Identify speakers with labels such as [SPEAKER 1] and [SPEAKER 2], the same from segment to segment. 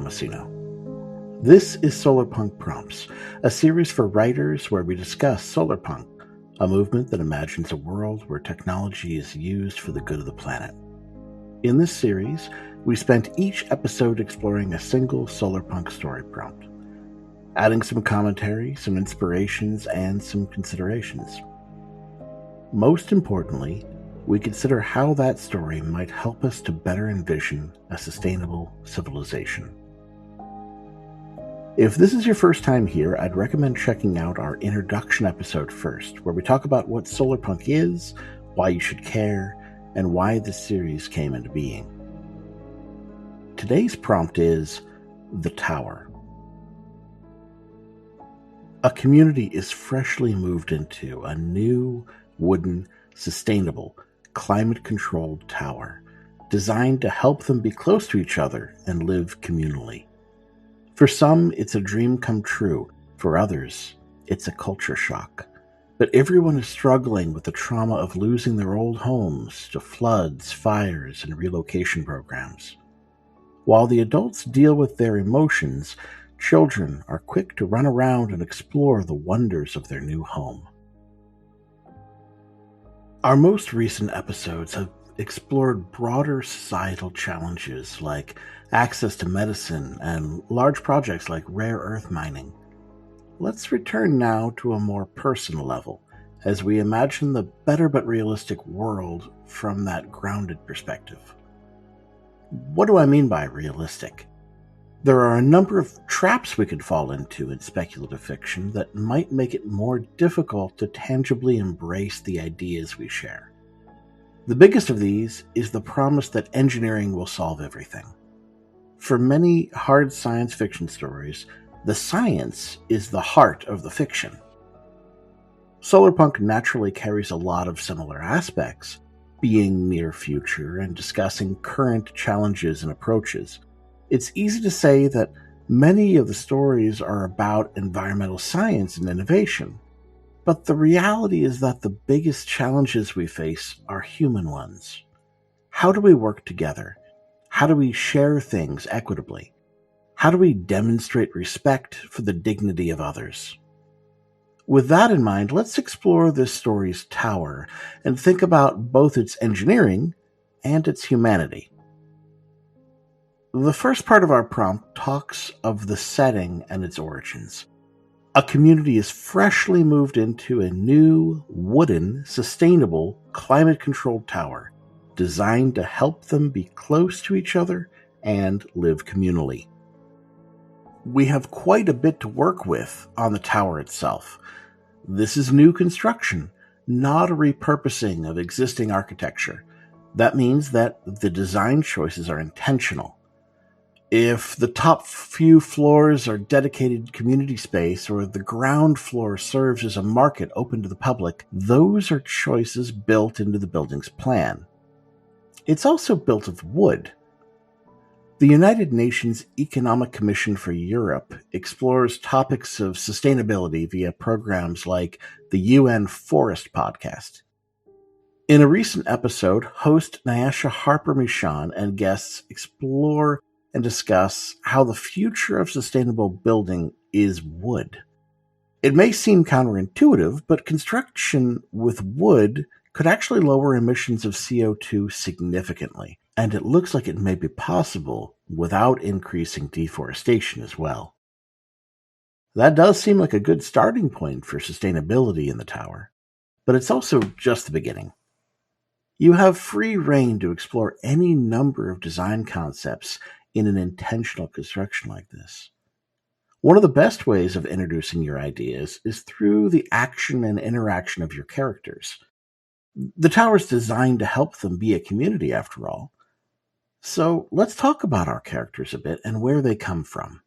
[SPEAKER 1] promise you know. This is Solarpunk Prompts, a series for writers where we discuss Solarpunk, a movement that imagines a world where technology is used for the good of the planet. In this series, we spent each episode exploring a single Solarpunk story prompt, adding some commentary, some inspirations, and some considerations. Most importantly, we consider how that story might help us to better envision a sustainable civilization. If this is your first time here, I'd recommend checking out our introduction episode first, where we talk about what Solarpunk is, why you should care, and why this series came into being. Today's prompt is The Tower. A community is freshly moved into a new, wooden, sustainable, climate-controlled tower designed to help them be close to each other and live communally. For some, it's a dream come true. For others, it's a culture shock. But everyone is struggling with the trauma of losing their old homes to floods, fires, and relocation programs. While the adults deal with their emotions, children are quick to run around and explore the wonders of their new home. Our most recent episodes have explored broader societal challenges like access to medicine and large projects like rare earth mining. Let's return now to a more personal level as we imagine the better but realistic world from that grounded perspective. What do I mean by realistic? There are a number of traps we could fall into in speculative fiction that might make it more difficult to tangibly embrace the ideas we share. The biggest of these is the promise that engineering will solve everything. For many hard science fiction stories, the science is the heart of the fiction. Solarpunk naturally carries a lot of similar aspects, being near future and discussing current challenges and approaches. It's easy to say that many of the stories are about environmental science and innovation, but the reality is that the biggest challenges we face are human ones. How do we work together? How do we share things equitably? How do we demonstrate respect for the dignity of others? With that in mind, let's explore this story's tower and think about both its engineering and its humanity. The first part of our prompt talks of the setting and its origins. A community is freshly moved into a new, wooden, sustainable, climate-controlled tower designed to help them be close to each other and live communally. We have quite a bit to work with on the tower itself. This is new construction, not a repurposing of existing architecture. That means that the design choices are intentional. If the top few floors are dedicated community space or the ground floor serves as a market open to the public, those are choices built into the building's plan. It's also built of wood. The United Nations Economic Commission for Europe explores topics of sustainability via programs like the UN Forest Podcast. In a recent episode, host Nyasha Harper-Michon and guests explore and discuss how the future of sustainable building is wood. It may seem counterintuitive, but construction with wood could actually lower emissions of CO2 significantly, and it looks like it may be possible without increasing deforestation as well. That does seem like a good starting point for sustainability in the tower, but it's also just the beginning. You have free rein to explore any number of design concepts in an intentional construction like this. One of the best ways of introducing your ideas is through the action and interaction of your characters. The tower is designed to help them be a community, after all. So let's talk about our characters a bit and where they come from.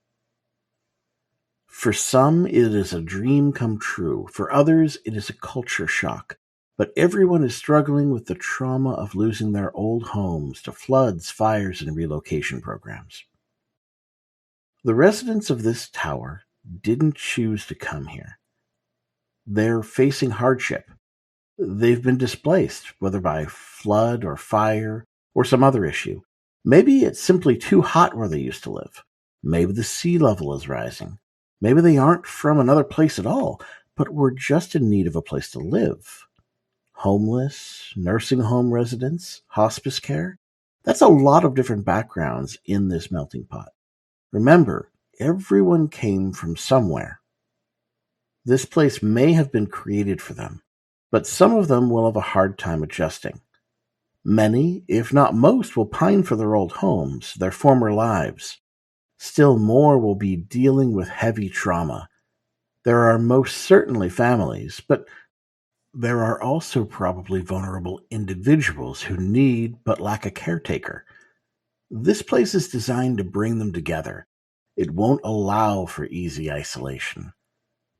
[SPEAKER 1] For some, it is a dream come true. For others, it is a culture shock. But everyone is struggling with the trauma of losing their old homes to floods, fires, and relocation programs. The residents of this tower didn't choose to come here. They're facing hardship. They've been displaced, whether by flood or fire or some other issue. Maybe it's simply too hot where they used to live. Maybe the sea level is rising. Maybe they aren't from another place at all, but were just in need of a place to live. Homeless, nursing home residents, hospice care. That's a lot of different backgrounds in this melting pot. Remember, everyone came from somewhere. This place may have been created for them, but some of them will have a hard time adjusting. Many, if not most, will pine for their old homes, their former lives. Still more will be dealing with heavy trauma. There are most certainly families, but there are also probably vulnerable individuals who need but lack a caretaker. This place is designed to bring them together. It won't allow for easy isolation.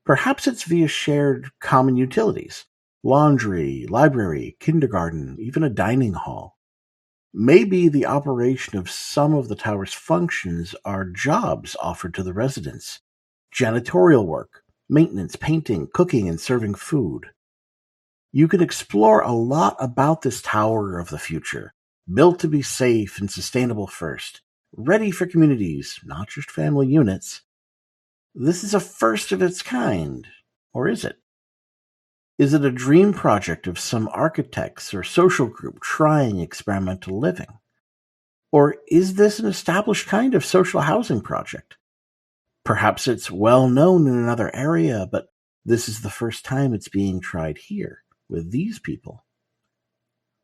[SPEAKER 1] Perhaps it's via shared common utilities, laundry, library, kindergarten, even a dining hall. Maybe the operation of some of the tower's functions are jobs offered to the residents. Janitorial work, maintenance, painting, cooking, and serving food. You can explore a lot about this tower of the future, built to be safe and sustainable first, ready for communities, not just family units. This is a first of its kind, or is it? Is it a dream project of some architects or social group trying experimental living? Or is this an established kind of social housing project? Perhaps it's well known in another area, but this is the first time it's being tried here, with these people.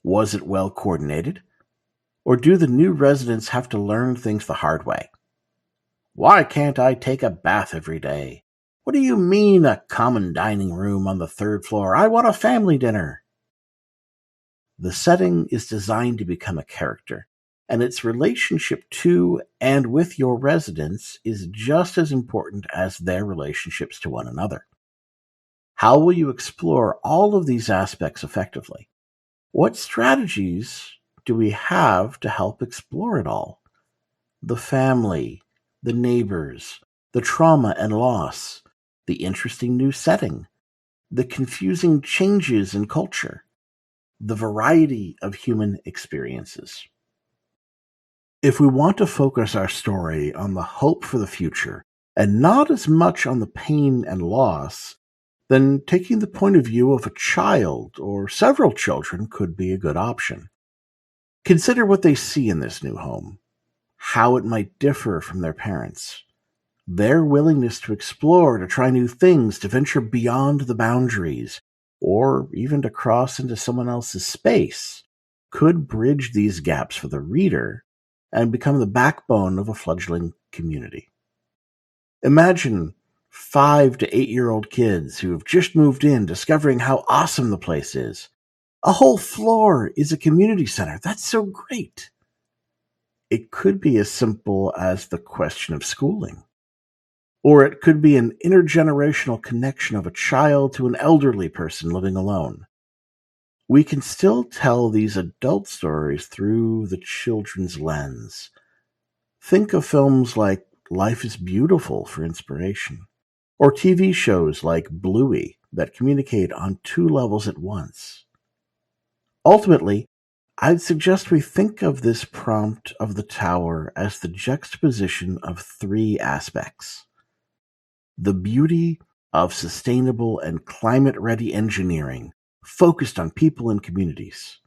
[SPEAKER 1] Was it well coordinated? Or do the new residents have to learn things the hard way? Why can't I take a bath every day? What do you mean a common dining room on the third floor? I want a family dinner. The setting is designed to become a character, and its relationship to and with your residents is just as important as their relationships to one another. How will you explore all of these aspects effectively? What strategies do we have to help explore it all? The family, the neighbors, the trauma and loss, the interesting new setting, the confusing changes in culture, the variety of human experiences. If we want to focus our story on the hope for the future and not as much on the pain and loss, then taking the point of view of a child or several children could be a good option. Consider what they see in this new home, how it might differ from their parents. Their willingness to explore, to try new things, to venture beyond the boundaries, or even to cross into someone else's space, could bridge these gaps for the reader and become the backbone of a fledgling community. Imagine 5 to 8-year-old kids who have just moved in discovering how awesome the place is. A whole floor is a community center. That's so great. It could be as simple as the question of schooling. Or it could be an intergenerational connection of a child to an elderly person living alone. We can still tell these adult stories through the children's lens. Think of films like Life is Beautiful for inspiration, or TV shows like Bluey that communicate on 2 levels at once. Ultimately, I'd suggest we think of this prompt of the tower as the juxtaposition of 3 aspects. The beauty of sustainable and climate-ready engineering focused on people and communities.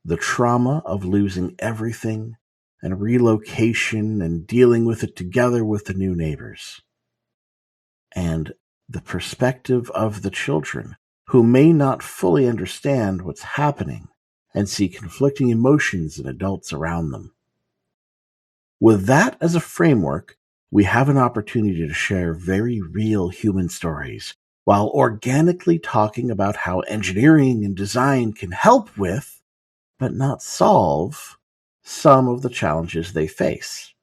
[SPEAKER 1] The trauma of losing everything and relocation and dealing with it together with the new neighbors. And the perspective of the children who may not fully understand what's happening and see conflicting emotions in adults around them. With that as a framework, we have an opportunity to share very real human stories while organically talking about how engineering and design can help with, but not solve, some of the challenges they face.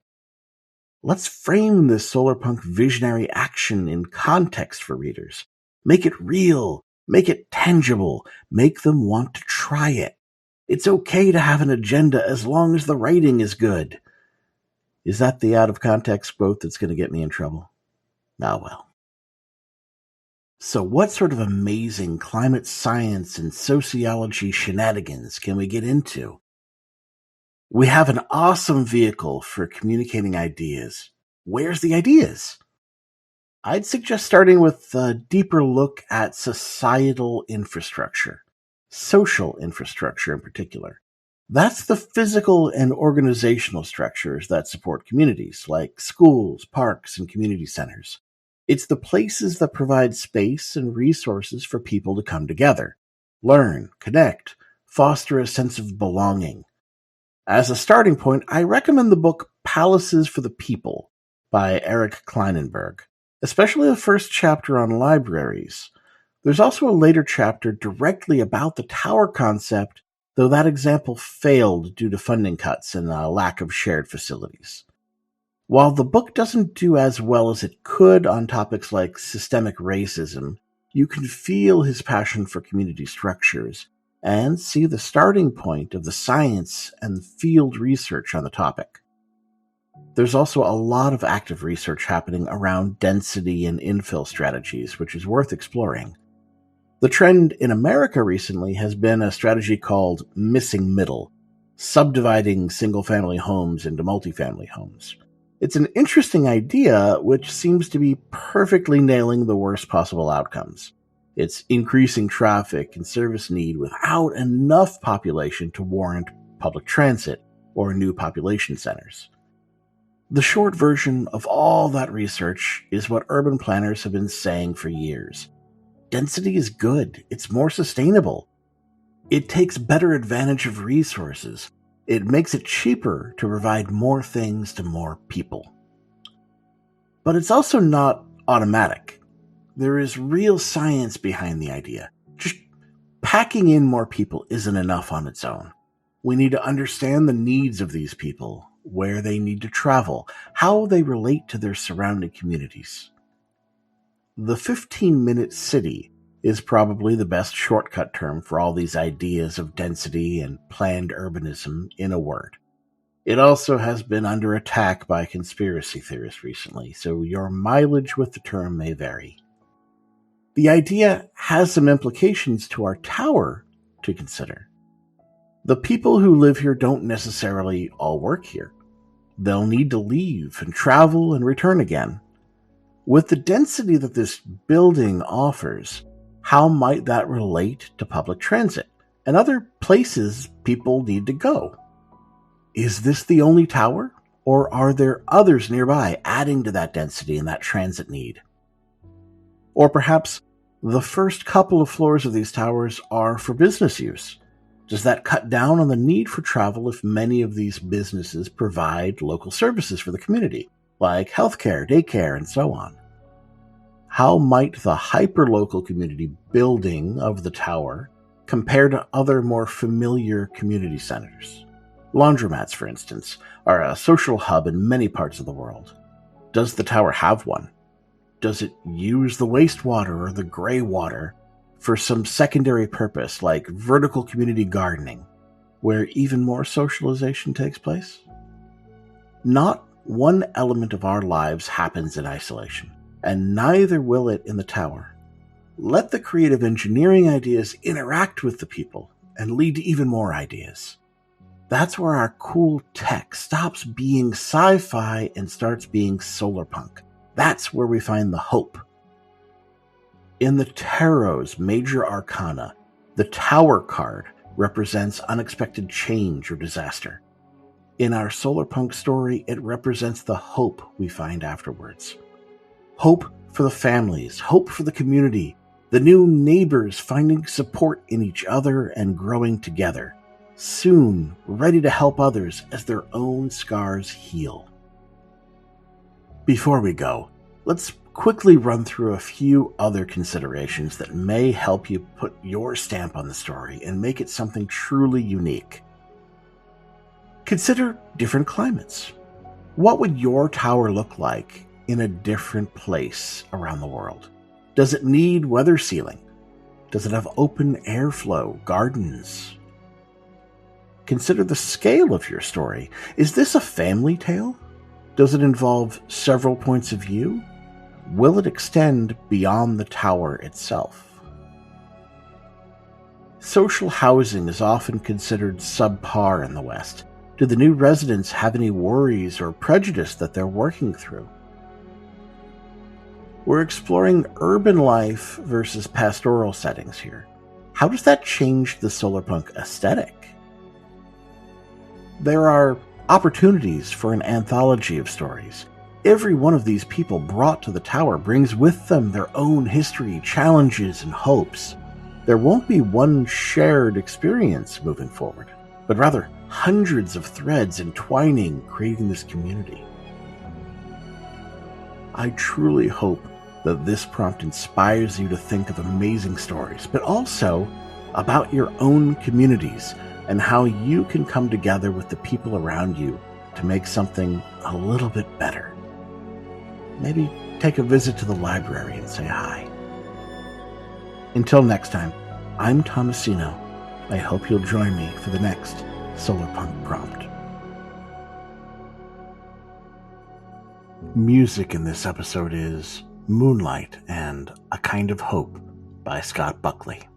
[SPEAKER 1] Let's frame this Solarpunk visionary action in context for readers. Make it real, make it tangible, make them want to try it. It's okay to have an agenda as long as the writing is good. Is that the out of context quote that's going to get me in trouble? Oh well. So what sort of amazing climate science and sociology shenanigans can we get into? We have an awesome vehicle for communicating ideas, Where's the ideas? I'd suggest starting with a deeper look at societal infrastructure, social infrastructure in particular. That's the physical and organizational structures that support communities, like schools, parks, and community centers. It's the places that provide space and resources for people to come together, learn, connect, foster a sense of belonging. As a starting point, I recommend the book Palaces for the People by Eric Kleinenberg, especially the first chapter on libraries. There's also a later chapter directly about the tower concept, though that example failed due to funding cuts and a lack of shared facilities. While the book doesn't do as well as it could on topics like systemic racism, you can feel his passion for community structures and see the starting point of the science and field research on the topic. There's also a lot of active research happening around density and infill strategies, which is worth exploring. The trend in America recently has been a strategy called missing middle, subdividing single-family homes into multifamily homes. It's an interesting idea, which seems to be perfectly nailing the worst possible outcomes. It's increasing traffic and service need without enough population to warrant public transit or new population centers. The short version of all that research is what urban planners have been saying for years. Density is good. It's more sustainable. It takes better advantage of resources. It makes it cheaper to provide more things to more people. But it's also not automatic. There is real science behind the idea. Just packing in more people isn't enough on its own. We need to understand the needs of these people, where they need to travel, how they relate to their surrounding communities. The 15-minute city is probably the best shortcut term for all these ideas of density and planned urbanism in a word. It also has been under attack by conspiracy theorists recently, so your mileage with the term may vary. The idea has some implications to our tower to consider. The people who live here don't necessarily all work here. They'll need to leave and travel and return again. With the density that this building offers, how might that relate to public transit and other places people need to go? Is this the only tower, or are there others nearby adding to that density and that transit need? Or perhaps the first couple of floors of these towers are for business use. Does that cut down on the need for travel if many of these businesses provide local services for the community, like healthcare, daycare, and so on? How might the hyperlocal community building of the tower compare to other more familiar community centers? Laundromats, for instance, are a social hub in many parts of the world. Does the tower have one? Does it use the wastewater or the gray water for some secondary purpose like vertical community gardening, where even more socialization takes place? Not one element of our lives happens in isolation, and neither will it in the tower. Let the creative engineering ideas interact with the people and lead to even more ideas. That's where our cool tech stops being sci-fi and starts being solarpunk. That's where we find the hope. In the Tarot's major arcana, the Tower card represents unexpected change or disaster. In our Solarpunk story, it represents the hope we find afterwards. Hope for the families, hope for the community, the new neighbors finding support in each other and growing together, soon ready to help others as their own scars heal. Before we go, let's quickly run through a few other considerations that may help you put your stamp on the story and make it something truly unique. Consider different climates. What would your tower look like in a different place around the world? Does it need weather sealing? Does it have open airflow, gardens? Consider the scale of your story. Is this a family tale? Does it involve several points of view? Will it extend beyond the tower itself? Social housing is often considered subpar in the West, Do the new residents have any worries or prejudice that they're working through? We're exploring urban life versus pastoral settings here. How does that change the Solarpunk aesthetic? There are opportunities for an anthology of stories. Every one of these people brought to the tower brings with them their own history, challenges, and hopes. There won't be one shared experience moving forward, but rather hundreds of threads entwining, creating this community. I truly hope that this prompt inspires you to think of amazing stories, but also about your own communities and how you can come together with the people around you to make something a little bit better. Maybe take a visit to the library and say hi. Until next time, I'm Tomasino. I hope you'll join me for the next Solarpunk prompt. Music in this episode is Moonlight and A Kind of Hope by Scott Buckley.